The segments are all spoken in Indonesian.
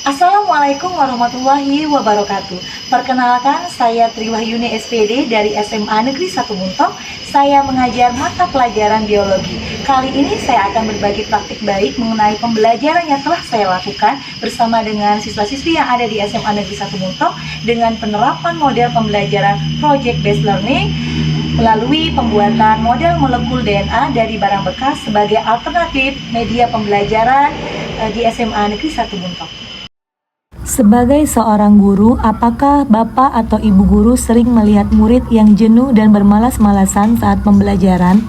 Assalamualaikum warahmatullahi wabarakatuh. Perkenalkan, saya Triwahyuni SPD dari SMA Negeri 1 Muntok. Saya mengajar mata pelajaran biologi. Kali ini saya akan berbagi praktik baik mengenai pembelajaran yang telah saya lakukan bersama dengan siswa-siswi yang ada di SMA Negeri 1 Muntok dengan penerapan model pembelajaran Project Based Learning melalui pembuatan model molekul DNA dari barang bekas sebagai alternatif media pembelajaran di SMA Negeri 1 Muntok. Sebagai seorang guru, apakah Bapak atau Ibu guru sering melihat murid yang jenuh dan bermalas-malasan saat pembelajaran?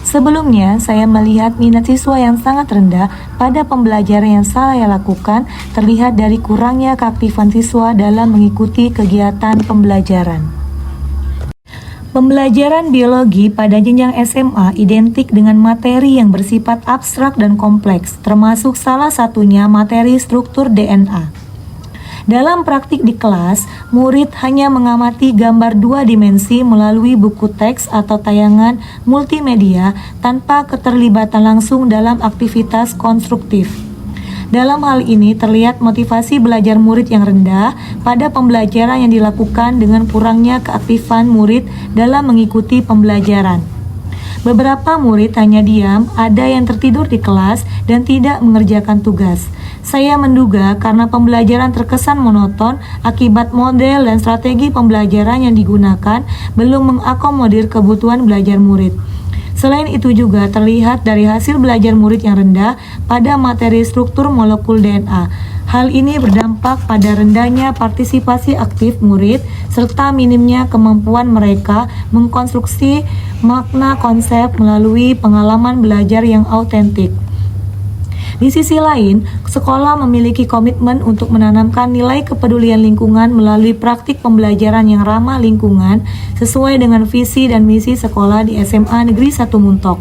Sebelumnya, saya melihat minat siswa yang sangat rendah pada pembelajaran yang saya lakukan terlihat dari kurangnya keaktifan siswa dalam mengikuti kegiatan pembelajaran. Pembelajaran biologi pada jenjang SMA identik dengan materi yang bersifat abstrak dan kompleks, termasuk salah satunya materi struktur DNA. Dalam praktik di kelas, murid hanya mengamati gambar dua dimensi melalui buku teks atau tayangan multimedia tanpa keterlibatan langsung dalam aktivitas konstruktif. Dalam hal ini terlihat motivasi belajar murid yang rendah pada pembelajaran yang dilakukan dengan kurangnya keaktifan murid dalam mengikuti pembelajaran. Beberapa murid hanya diam, ada yang tertidur di kelas dan tidak mengerjakan tugas. Saya menduga karena pembelajaran terkesan monoton akibat model dan strategi pembelajaran yang digunakan belum mengakomodir kebutuhan belajar murid. Selain itu juga terlihat dari hasil belajar murid yang rendah pada materi struktur molekul DNA. Hal ini berdampak pada rendahnya partisipasi aktif murid serta minimnya kemampuan mereka mengkonstruksi makna konsep melalui pengalaman belajar yang autentik. Di sisi lain, sekolah memiliki komitmen untuk menanamkan nilai kepedulian lingkungan melalui praktik pembelajaran yang ramah lingkungan sesuai dengan visi dan misi sekolah di SMA Negeri 1 Muntok.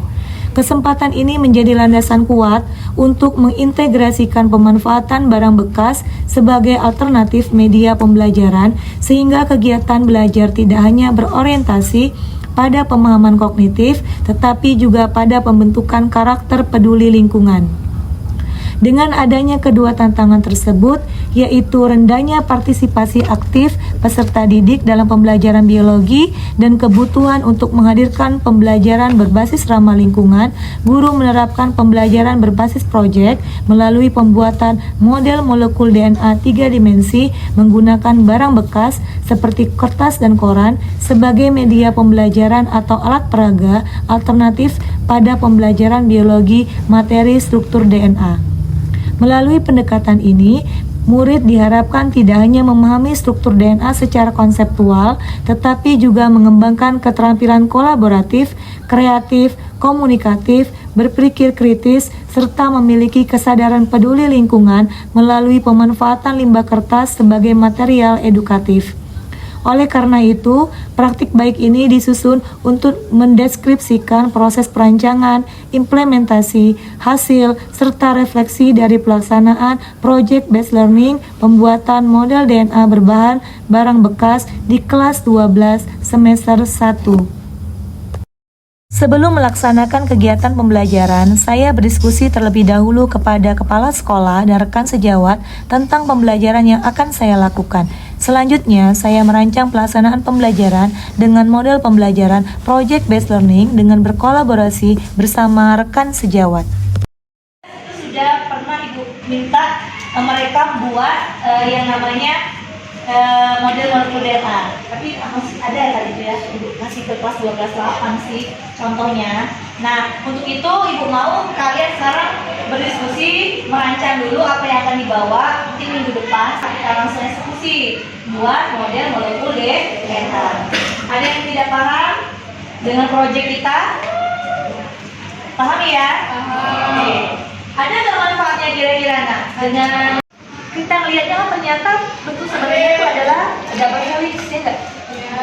Kesempatan ini menjadi landasan kuat untuk mengintegrasikan pemanfaatan barang bekas sebagai alternatif media pembelajaran sehingga kegiatan belajar tidak hanya berorientasi pada pemahaman kognitif tetapi juga pada pembentukan karakter peduli lingkungan. Dengan adanya kedua tantangan tersebut, yaitu rendahnya partisipasi aktif peserta didik dalam pembelajaran biologi dan kebutuhan untuk menghadirkan pembelajaran berbasis ramah lingkungan, guru menerapkan pembelajaran berbasis proyek melalui pembuatan model molekul DNA 3 dimensi menggunakan barang bekas seperti kertas dan koran sebagai media pembelajaran atau alat peraga alternatif pada pembelajaran biologi materi struktur DNA. Melalui pendekatan ini, murid diharapkan tidak hanya memahami struktur DNA secara konseptual, tetapi juga mengembangkan keterampilan kolaboratif, kreatif, komunikatif, berpikir kritis, serta memiliki kesadaran peduli lingkungan melalui pemanfaatan limbah kertas sebagai material edukatif. Oleh karena itu, praktik baik ini disusun untuk mendeskripsikan proses perancangan, implementasi, hasil, serta refleksi dari pelaksanaan Project Based Learning pembuatan model DNA berbahan barang bekas di kelas 12 semester 1. Sebelum melaksanakan kegiatan pembelajaran, saya berdiskusi terlebih dahulu kepada kepala sekolah dan rekan sejawat tentang pembelajaran yang akan saya lakukan. Selanjutnya, saya merancang pelaksanaan pembelajaran dengan model pembelajaran Project Based Learning dengan berkolaborasi bersama rekan sejawat. Sudah pernah Ibu minta mereka buat yang namanya model molekul DNA, tapi masih ada tadi itu ya, Ibu masih ke kelas 12-8 sih contohnya. Nah, untuk itu Ibu mau kalian sekarang berdiskusi, merancang dulu apa yang akan dibawa, nanti minggu depan kita langsung eksekusi buat model molekul DNA. Ada yang tidak paham dengan proyek kita? Paham ya? Oke. Ada nggak manfaatnya kira-kira dengan kita melihatnya kan ternyata bentuk sebenarnya itu adalah double helix ya enggak? Ya.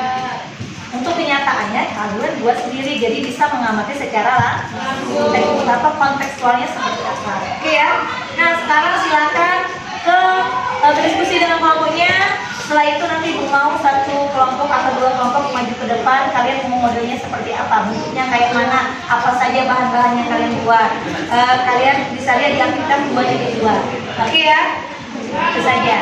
Untuk kenyataannya kalian buat sendiri jadi bisa mengamati secara langsung apa kontekstualnya seperti apa. Oke ya. Nah sekarang silakan ke berdiskusi dengan kelompoknya. Setelah itu nanti Ibu mau satu kelompok atau dua kelompok maju ke depan. Kalian mau modelnya seperti apa, bentuknya kayak mana, apa saja bahan-bahan yang kalian buat. Kalian bisa lihat di aktivitas 2.2. Oke ya. Itu saja.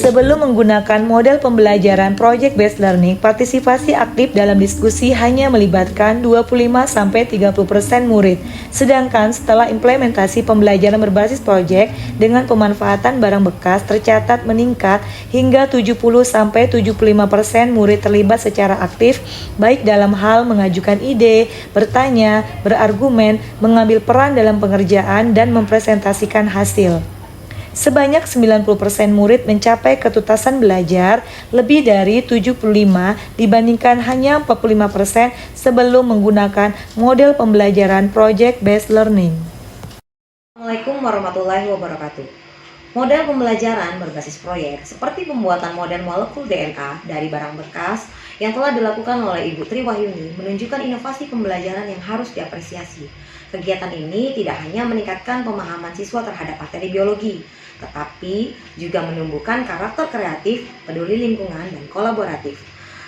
Sebelum menggunakan model pembelajaran Project Based Learning, partisipasi aktif dalam diskusi hanya melibatkan 25-30% murid. Sedangkan setelah implementasi pembelajaran berbasis project dengan pemanfaatan barang bekas tercatat meningkat hingga 70-75% murid terlibat secara aktif, baik dalam hal mengajukan ide, bertanya, berargumen, mengambil peran dalam pengerjaan, dan mempresentasikan hasil. Sebanyak 90% murid mencapai ketuntasan belajar lebih dari 75 dibandingkan hanya 45% sebelum menggunakan model pembelajaran Project Based Learning. Assalamualaikum warahmatullahi wabarakatuh. Model pembelajaran berbasis proyek seperti pembuatan model molekul DNA dari barang bekas yang telah dilakukan oleh Ibu Tri Wahyuni menunjukkan inovasi pembelajaran yang harus diapresiasi. Kegiatan ini tidak hanya meningkatkan pemahaman siswa terhadap materi biologi, tetapi juga menumbuhkan karakter kreatif, peduli lingkungan, dan kolaboratif.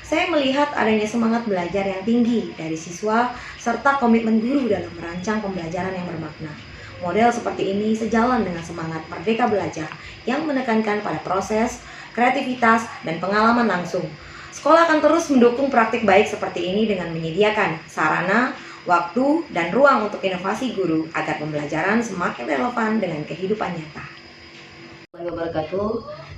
Saya melihat adanya semangat belajar yang tinggi dari siswa serta komitmen guru dalam merancang pembelajaran yang bermakna. Model seperti ini sejalan dengan semangat Merdeka Belajar yang menekankan pada proses, kreativitas, dan pengalaman langsung. Sekolah akan terus mendukung praktik baik seperti ini dengan menyediakan sarana, waktu, dan ruang untuk inovasi guru agar pembelajaran semakin relevan dengan kehidupan nyata. Wabarakatuh.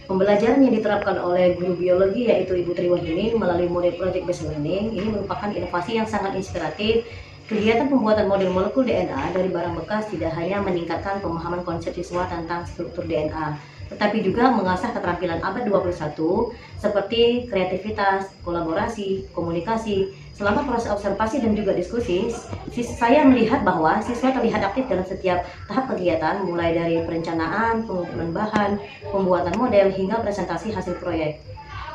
Pembelajaran yang diterapkan oleh guru biologi yaitu Ibu Tri Wahyuni melalui model Project Based Learning ini merupakan inovasi yang sangat inspiratif. Kegiatan pembuatan model molekul DNA dari barang bekas tidak hanya meningkatkan pemahaman konsep siswa tentang struktur DNA, tetapi juga mengasah keterampilan abad 21 seperti kreativitas, kolaborasi, komunikasi. Selama proses observasi dan juga diskusi, saya melihat bahwa siswa terlihat aktif dalam setiap tahap kegiatan, mulai dari perencanaan, pengumpulan bahan, pembuatan model, hingga presentasi hasil proyek.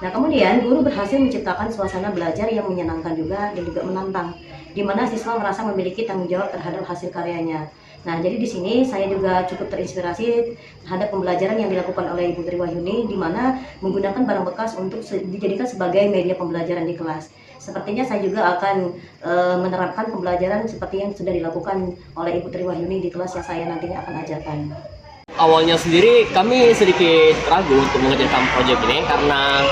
Nah, kemudian guru berhasil menciptakan suasana belajar yang menyenangkan juga dan juga menantang, di mana siswa merasa memiliki tanggung jawab terhadap hasil karyanya. Nah, jadi di sini saya juga cukup terinspirasi terhadap pembelajaran yang dilakukan oleh Ibu Tri Wahyuni, di mana menggunakan barang bekas untuk dijadikan sebagai media pembelajaran di kelas. Sepertinya saya juga akan menerapkan pembelajaran seperti yang sudah dilakukan oleh Ibu Tri Wahyuni di kelas yang saya nantinya akan ajarkan. Awalnya sendiri kami sedikit ragu untuk mengerjakan proyek ini karena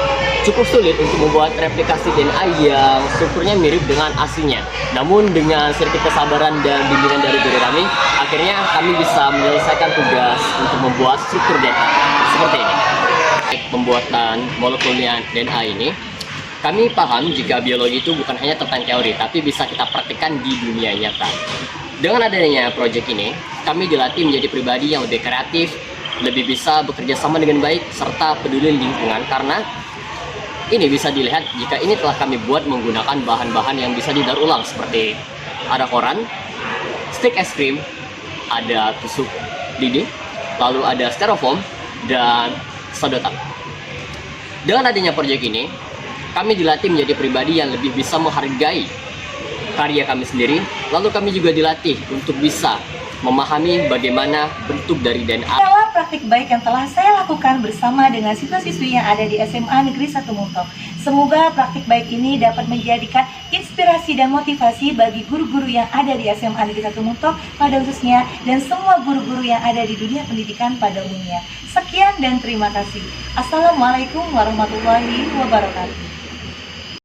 cukup sulit untuk membuat replikasi DNA yang strukturnya mirip dengan aslinya. Namun dengan sedikit kesabaran dan bimbingan dari guru kami, akhirnya kami bisa menyelesaikan tugas untuk membuat struktur DNA seperti ini. Pembuatan molekul DNA ini, kami paham jika biologi itu bukan hanya tentang teori, tapi bisa kita praktikkan di dunia nyata. Dengan adanya proyek ini, kami dilatih menjadi pribadi yang lebih kreatif, lebih bisa bekerja sama dengan baik, serta peduli lingkungan, karena ini bisa dilihat jika ini telah kami buat menggunakan bahan-bahan yang bisa didaur ulang seperti ada koran, stik es krim, ada tusuk lidi, lalu ada styrofoam, dan sedotan. Dengan adanya proyek ini, kami dilatih menjadi pribadi yang lebih bisa menghargai karya kami sendiri, lalu kami juga dilatih untuk bisa memahami bagaimana bentuk dari DNA. Inilah praktik baik yang telah saya lakukan bersama dengan siswa-siswi yang ada di SMA Negeri 1 Muntok. Semoga praktik baik ini dapat menjadikan inspirasi dan motivasi bagi guru-guru yang ada di SMA Negeri 1 Muntok pada khususnya, dan semua guru-guru yang ada di dunia pendidikan pada umumnya. Sekian dan terima kasih. Assalamualaikum warahmatullahi wabarakatuh.